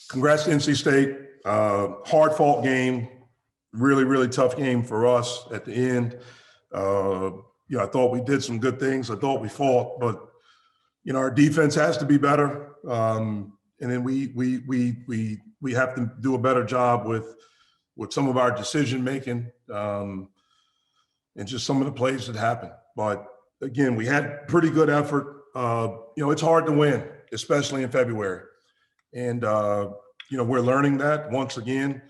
Congrats to NC State. Hard-fought game, really, really tough game for us at the end. I thought we did some good things. I thought we fought, but our defense has to be better. And then we have to do a better job with some of our decision making and just some of the plays that happened. But again, we had pretty good effort. It's hard to win, especially in February. And, we're learning that once again.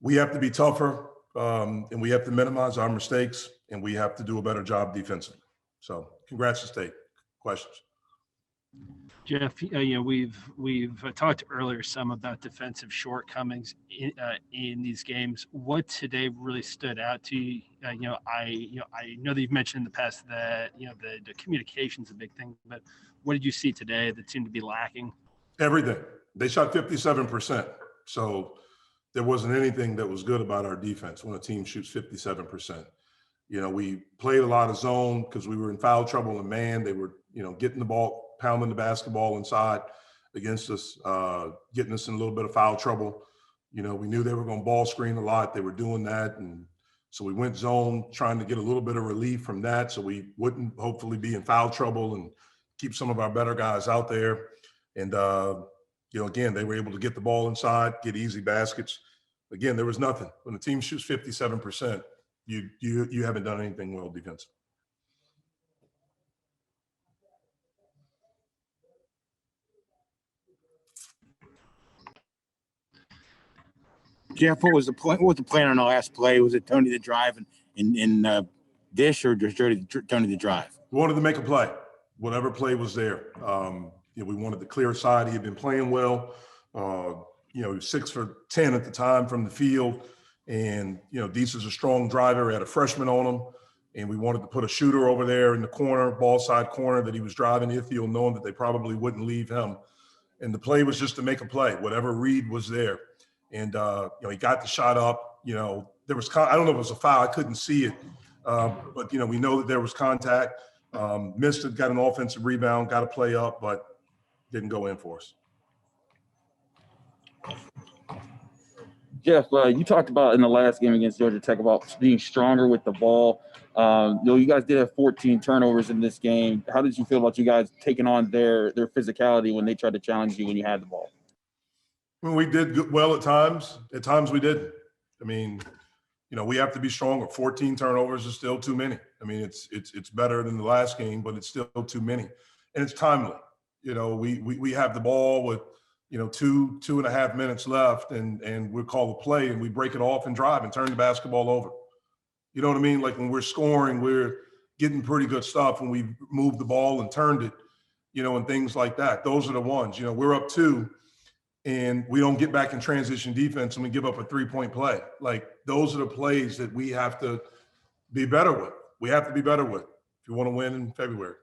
We have to be tougher and we have to minimize our mistakes, and we have to do a better job defensively. So congrats to State. Questions? Jeff, we've talked earlier some about defensive shortcomings in these games. What today really stood out to you? I know that you've mentioned in the past that the communication's a big thing, but what did you see today that seemed to be lacking? Everything. They shot 57%. So there wasn't anything that was good about our defense when a team shoots 57%. We played a lot of zone because we were in foul trouble and man. They were, getting the ball, pounding the basketball inside against us, getting us in a little bit of foul trouble. We knew they were going to ball screen a lot. They were doing that. And so we went zone trying to get a little bit of relief from that so we wouldn't hopefully be in foul trouble and keep some of our better guys out there. And, again, they were able to get the ball inside, get easy baskets. Again, there was nothing. When the team shoots 57%, you haven't done anything well defensively. Jeff, what was the plan on the last play? Was it Tony the drive and dish, or just Tony the drive? We wanted to make a play, whatever play was there. We wanted the clear side. He had been playing well. He was 6 for 10 at the time from the field. And, Deese is a strong driver. He had a freshman on him. And we wanted to put a shooter over there in the corner, ball side corner that he was driving the field, knowing that they probably wouldn't leave him. And the play was just to make a play, whatever read was there. And, he got the shot up. There was, I don't know if it was a foul. I couldn't see it. But, we know that there was contact. Missed it, got an offensive rebound, got a play up, but didn't go in for us. Jeff, you talked about in the last game against Georgia Tech about being stronger with the ball. You guys did have 14 turnovers in this game. How did you feel about you guys taking on their physicality when they tried to challenge you when you had the ball? Well, we did well at times. At times we didn't. We have to be stronger. 14 turnovers is still too many. It's better than the last game, but it's still too many. And it's timely. We have the ball with, 2.5 minutes left and we call the play and we break it off and drive and turn the basketball over. You know what I mean? Like when we're scoring, we're getting pretty good stuff when we moved the ball and turned it, and things like that. Those are the ones, we're up 2 and we don't get back in transition defense and we give up a 3-point play. Like those are the plays that we have to be better with. We have to be better with if you want to win in February.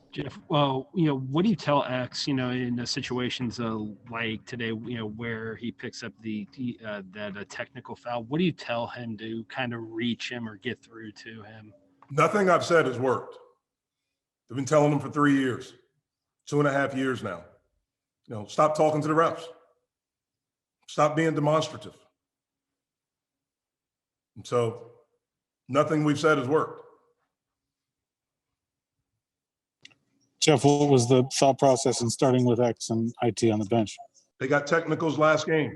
Jeff, well, what do you tell X, in the situations like today, where he picks up that technical foul? What do you tell him to kind of reach him or get through to him? Nothing I've said has worked. I've been telling him for 3 years, 2.5 years now. Stop talking to the refs. Stop being demonstrative. And so nothing we've said has worked. Jeff, what was the thought process in starting with X and IT on the bench? They got technicals last game.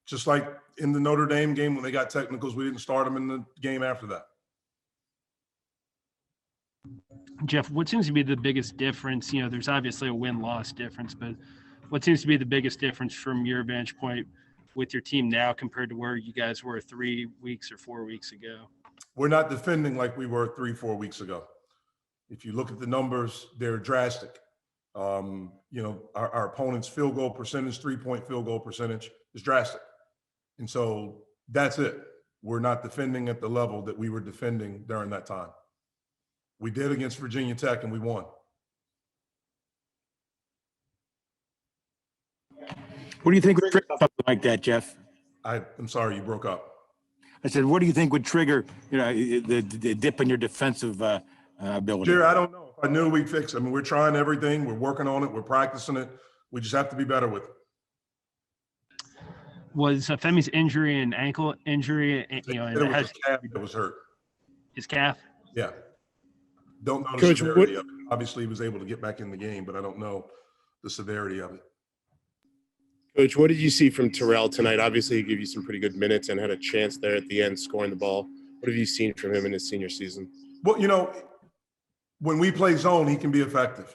Just like in the Notre Dame game when they got technicals, we didn't start them in the game after that. Jeff, what seems to be the biggest difference? There's obviously a win-loss difference, but what seems to be the biggest difference from your vantage point with your team now compared to where you guys were 3 weeks or 4 weeks ago? We're not defending like we were 3-4 weeks ago. If you look at the numbers, they're drastic. Our opponent's field goal percentage, 3-point field goal percentage is drastic. And so that's it. We're not defending at the level that we were defending during that time. We did against Virginia Tech and we won. What do you think would trigger something like that, Jeff? I'm sorry, you broke up. I said, what do you think would trigger, the dip in your defensive ability? Jerry, I don't know. I knew we'd fix it. I mean, we're trying everything. We're working on it. We're practicing it. We just have to be better with it. Was Femi's injury an ankle injury? You know, and It it was has his calf that was hurt. his calf. Yeah. Don't know the Coach, severity of it. Obviously, he was able to get back in the game, but I don't know the severity of it. Coach, what did you see from Terrell tonight? Obviously, he gave you some pretty good minutes and had a chance there at the end scoring the ball. What have you seen from him in his senior season? Well, you know, when we play zone, he can be effective.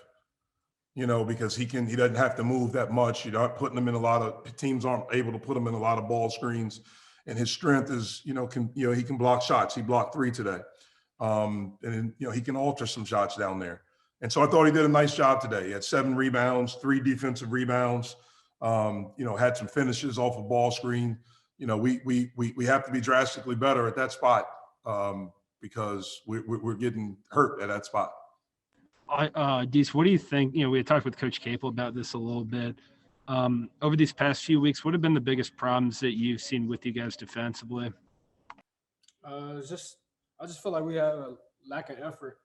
You know, because he doesn't have to move that much. You're not putting him in a lot of teams aren't able to put him in a lot of ball screens. And his strength is, he can block shots. He blocked 3 today. And he can alter some shots down there. And so I thought he did a nice job today. He had 7 rebounds, 3 defensive rebounds, had some finishes off a ball screen. We have to be drastically better at that spot because we're getting hurt at that spot. Dees, what do you think? We had talked with Coach Capel about this a little bit. Over these past few weeks, what have been the biggest problems that you've seen with you guys defensively? I just feel like we have a lack of effort.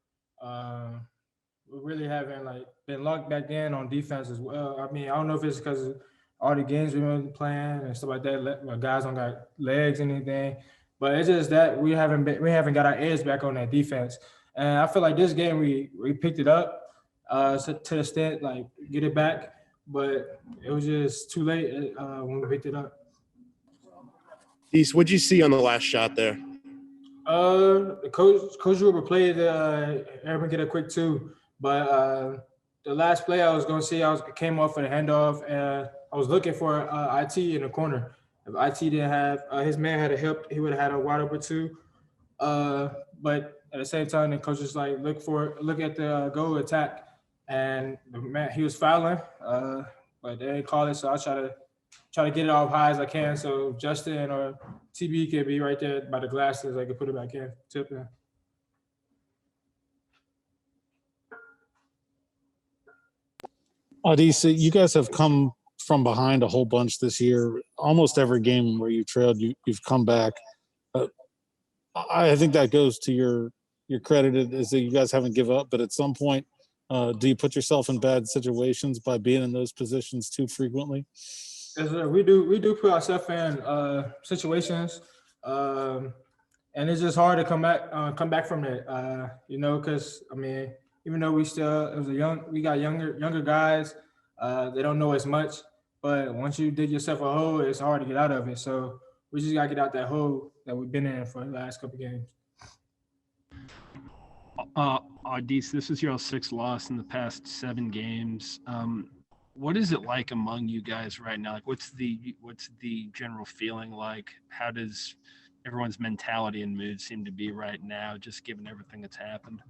We really haven't been locked back in on defense as well. I mean, I don't know if it's because of all the games we've been playing and stuff like that. Guys don't got legs or anything, but it's just that we haven't got our edge back on that defense. And I feel like this game we picked it up to the extent get it back, but it was just too late when we picked it up. Dees, what'd you see on the last shot there? Coach Ruber played everyone get a quick 2, but the last play I was going to see, I came off for the handoff, and I was looking for IT in the corner. If IT didn't have his man had a help, he would have had a wide open 2. But at the same time, the coach was look at the goal attack, and the man he was fouling, but they didn't call it. So I try to get it off high as I can, so Justin or TB could be right there by the glasses. I could put it back in, tip in. Adisa, you guys have come from behind a whole bunch this year. Almost every game where you trailed, you've come back. I think that goes to your credit is that you guys haven't given up. But at some point, do you put yourself in bad situations by being in those positions too frequently? Yes, sir. We do put ourselves in situations, and it's just hard to come back from that. Because I mean, even though we got younger guys, they don't know as much. But once you dig yourself a hole, it's hard to get out of it. So we just gotta get out that hole that we've been in for the last couple games. Dees, this is your 6th loss in the past 7 games. What is it like among you guys right now? What's the general feeling like? How does everyone's mentality and mood seem to be right now, just given everything that's happened?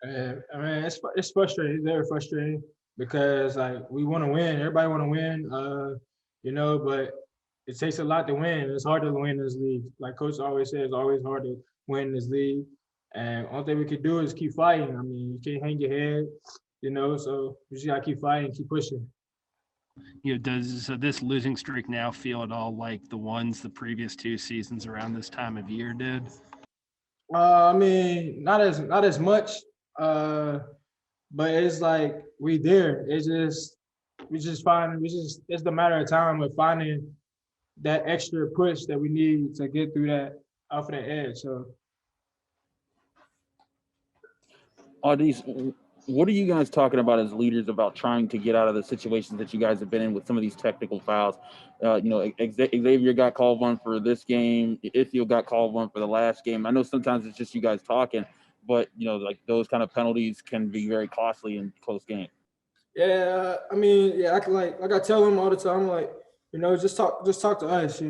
I mean, it's frustrating. It's very frustrating because we want to win. Everybody want to win, but it takes a lot to win. It's hard to win this league. Like Coach always says, it's always hard to win this league. And all thing we can do is keep fighting. I mean, you can't hang your head, so we just gotta keep fighting, keep pushing. Does this losing streak now feel at all like the ones the previous 2 seasons around this time of year did? I mean, not as much, but it's we there. It's the matter of time of finding that extra push that we need to get through that off of that edge. So. These, what are you guys talking about as leaders about trying to get out of the situations that you guys have been in with some of these technical fouls? Xavier got called one for this game. Ithiel got called one for the last game. I know sometimes it's just you guys talking, but those kind of penalties can be very costly in close games. Yeah, I mean, I can I tell them all the time, just talk to us.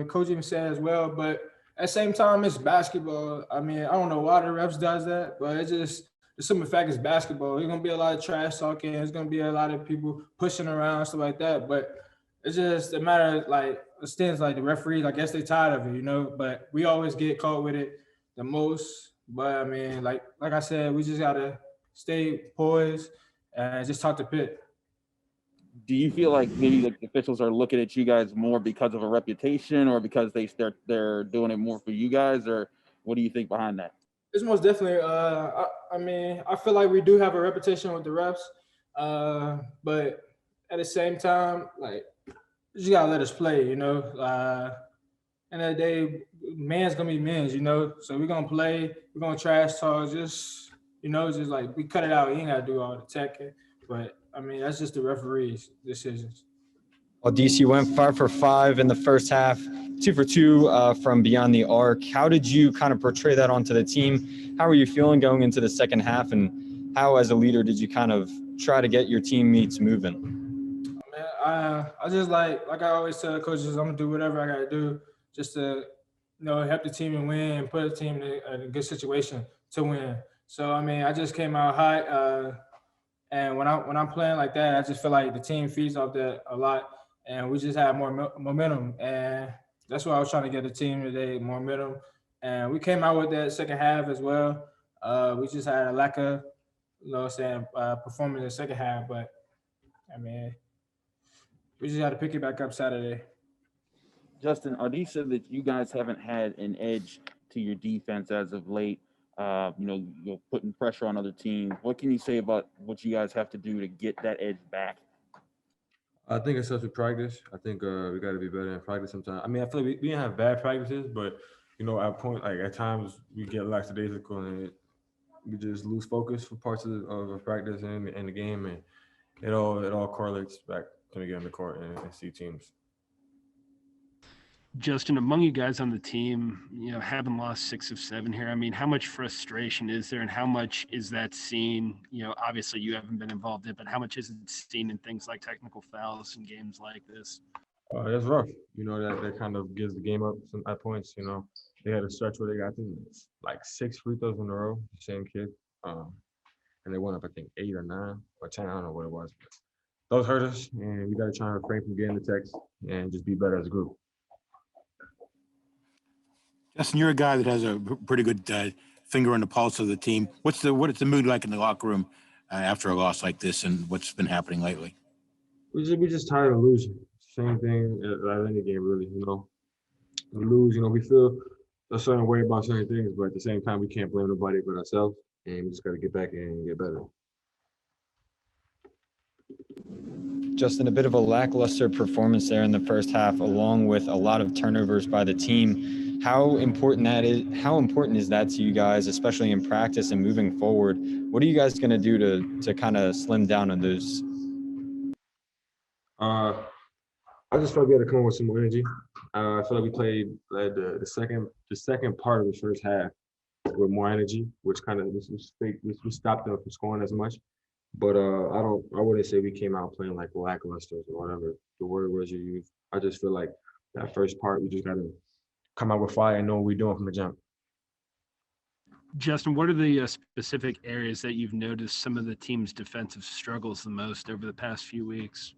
Coach even said as well, but at the same time, it's basketball. I mean, I don't know why the refs does that, but it's just. The simple fact is basketball. There's gonna be a lot of trash talking. There's gonna be a lot of people pushing around, stuff like that. But it's just a matter of extends the referees. I guess they're tired of it, But we always get caught with it the most. But I mean, like I said, we just gotta stay poised and just talk to Pitt. Do you feel like maybe the officials are looking at you guys more because of a reputation, or because they're doing it more for you guys, or what do you think behind that? It's most definitely. I mean, I feel like we do have a reputation with the refs, but at the same time, like you just gotta let us play. End of the day, man's gonna be men's. So we're gonna play. We're gonna trash talk. Just like we cut it out. You ain't gotta do all the teching. But I mean, that's just the referees' decisions. Well, DC went 5 for 5 in the first half, 2 for 2 from beyond the arc. How did you kind of portray that onto the team? How are you feeling going into the second half, and how, as a leader, did you kind of try to get your teammates moving? Man, I just like I always tell coaches, I'm gonna do whatever I gotta do just to help the team and win and put the team in a good situation to win. So I mean, I just came out hot, and when I'm playing like that, I just feel like the team feeds off that a lot, and we just have more momentum, and that's what I was trying to get the team today, more momentum, and we came out with that second half as well. We just had a lack of, performance in the second half, but I mean, we just had to pick it back up Saturday. Justin, Ardie said that you guys haven't had an edge to your defense as of late. You're putting pressure on other teams. What can you say about what you guys have to do to get that edge back? I think it starts with practice. I think we got to be better in practice sometimes. I mean, I feel like we didn't have bad practices, but at times we get lackadaisical and we just lose focus for parts of practice and the game, and it all correlates back when we get on the court and see teams. Justin, among you guys on the team, having lost 6 of 7 here, I mean, how much frustration is there and how much is that seen? Obviously you haven't been involved in it, but how much is it seen in things like technical fouls and games like this? That's rough. That kind of gives the game up at points. They had a stretch where they got like 6 free throws in a row, the same kid. And they went up, I think, 8 or 9 or 10. I don't know what it was. But those hurt us, and we got to try and refrain from getting the text and just be better as a group. Justin, you're a guy that has a pretty good finger on the pulse of the team. What is the mood like in the locker room after a loss like this, and what's been happening lately? We just tired of losing. Same thing at any game, really. We lose. We feel a certain way about certain things, but at the same time, we can't blame nobody but ourselves, and we just got to get back in and get better. Justin, a bit of a lackluster performance there in the first half, along with a lot of turnovers by the team. How important is that to you guys, especially in practice and moving forward? What are you guys going to do to kind of slim down on those? I just felt we had to come up with some more energy. I feel like we played the second part of the first half with more energy, which kind of we stopped them from scoring as much. But I wouldn't say we came out playing like lackluster or whatever the word was you used. I just feel like that first part we just got to come out with fire and know what we're doing from the jump. Justin, what are the specific areas that you've noticed some of the team's defensive struggles the most over the past few weeks?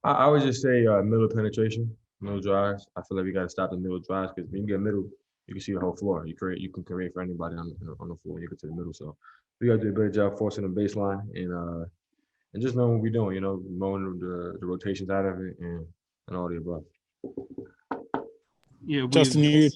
I would just say middle penetration, middle drives. I feel like we got to stop the middle drives because when you get middle, you can see the whole floor. You can create for anybody on the floor when you get to the middle. So we got to do a better job forcing the baseline and just knowing what we're doing. Mowing the rotations out of it and all the above. Yeah, Justin,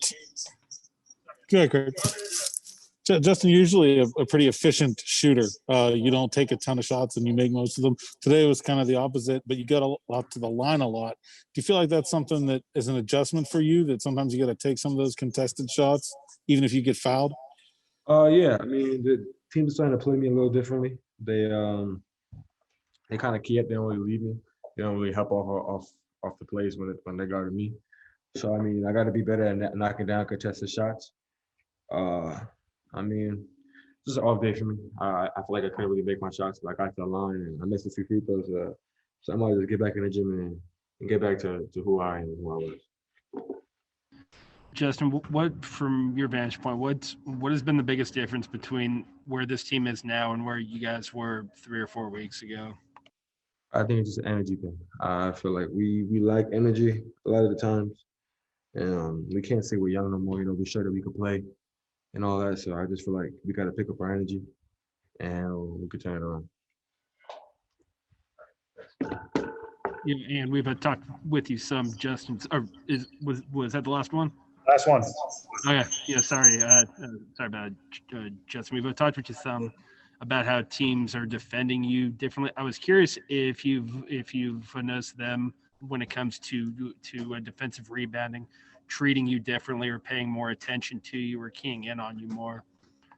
Justin, usually a pretty efficient shooter. You don't take a ton of shots and you make most of them. Today was kind of the opposite, but you got a lot to the line a lot. Do you feel like that's something that is an adjustment for you, that sometimes you got to take some of those contested shots, even if you get fouled? Yeah. I mean, the team is starting to play me a little differently. They kind of key up. They don't really leave me. They don't really help off the plays when they guarded me. So, I mean, I got to be better at knocking down contested shots. I mean, just an off day for me. I feel like I couldn't really make my shots. Like, I fell line and I missed a few free throws. So I might just get back in the gym and get back to who I am and who I was. Justin, what from your vantage point, what has been the biggest difference between where this team is now and where you guys were 3 or 4 weeks ago? I think it's just an energy thing. I feel like we lack energy a lot of the times. And we can't say we're young no more, we show that we can play and all that. So I just feel like we got to pick up our energy and we could turn it on. Yeah, and we've talked with you some, Justin. Was that the last one? Last one. Okay. Yeah. Sorry. Sorry about Justin. We've talked with you some about how teams are defending you differently. I was curious if you've noticed them when it comes to defensive rebounding, treating you differently or paying more attention to you or keying in on you more.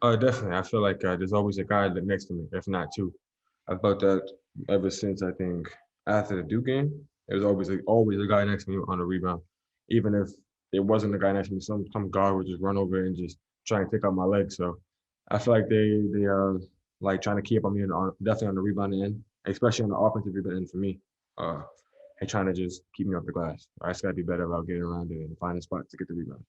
Definitely. I feel like there's always a guy next to me, if not two. I felt that ever since I think after the Duke game, there was always a guy next to me on the rebound. Even if it wasn't a guy next to me, some guard would just run over and just try and take out my leg. So I feel like they are like trying to keep on me definitely on the rebounding end, especially on the offensive rebound end for me. And trying to just keep me off the glass. I just gotta be better about getting around it and finding spots to get the rebound.